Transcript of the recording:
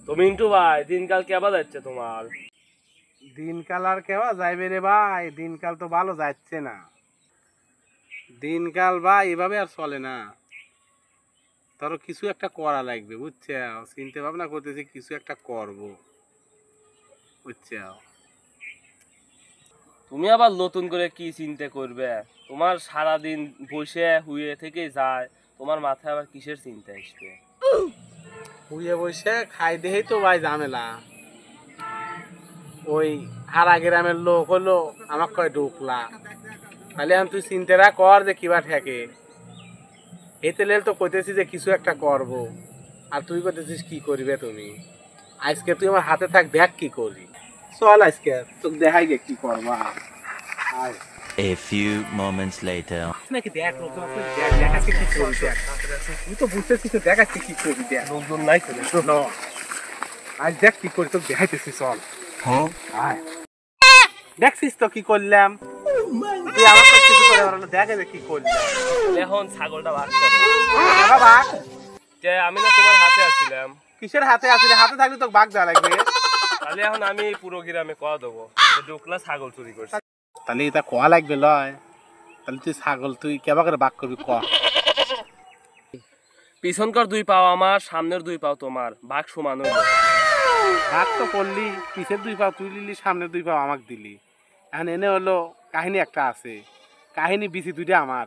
তো মিন্টু ভাই দিনকাল কেবা যাচ্ছে তোমার? দিনকাল আর কেবা যাইবে রে ভাই, দিনকাল তো ভালো যাচ্ছে না। দিনকাল ভাই এভাবে আর চলে না, ধরো কিছু একটা করা লাগবে বুঝছে, চিন্তা ভাবনা করতেছি কিছু একটা করব বুঝছে। তুমি আবার নতুন করে কি চিন্তা করবে? তোমার সারা দিন বসে হুয়ে থেকে যায়, তোমার মাথায় আবার কিসের চিন্তা আসবে? শুয়ে বসে খাই দেই তো ভাই ঝামেলা। ওই আর গ্রামের লোক হলো আমাকে কয় ঢুকলা, তাহলে আমি তুই চিন্তাটা কর যে কিবা ঠেকে। এতে লেল তো কইতেছি যে কিছু একটা করব, আর তুই কইতেছিস কি করবে তুমি। আজকে তুই আমার হাতে থাক, দেখ কি করি। চল আজকে তোকে দেখাই গে কি করবা। আয় A few moments later. নাকি দেখ লোক আছে, দেখ দেখাচ্ছি কি করবি, দেখ তুই তো বুঝতেছিস তো, দেখাচ্ছি কি করবি, দেখ লোকজন নাই তো? শোনো আজ দেখ কি করি, তোকে দেখাইতেছি চল। Huh? আয় দেখছিস তো কি করলাম, তুই আমার কাছে কিছু করে বলো, দেখে যে কি করলাম। এখন ছাগলটা ভাগ করো। বাবা যে আমি না তোমার হাতে আছিলাম, কিসের হাতে আসলে, হাতে থাকলে তোকে বাঘ দেওয়া লাগবে। তাহলে এখন আমি পুরো গ্রামে কয়া দেবো যে ঢুকলা ছাগল চুরি করছে। তাহলে এটা কোয়া লাগবে লয়, তাহলে তুই ছাগল তুই কেবা করে বাঘ করবি ক। পিছনকার দুই পাও আমার, সামনের দুই পাও তোমার, ভাগ সমান হইল। ভাগ তো করলি, পিছের দুই পাও তুই নিলি, সামনের দুই পাও আমাকে দিলি। এখন এনে হলো কাহিনী একটা আছে, কাহিনী বিচি দুইটা আমার।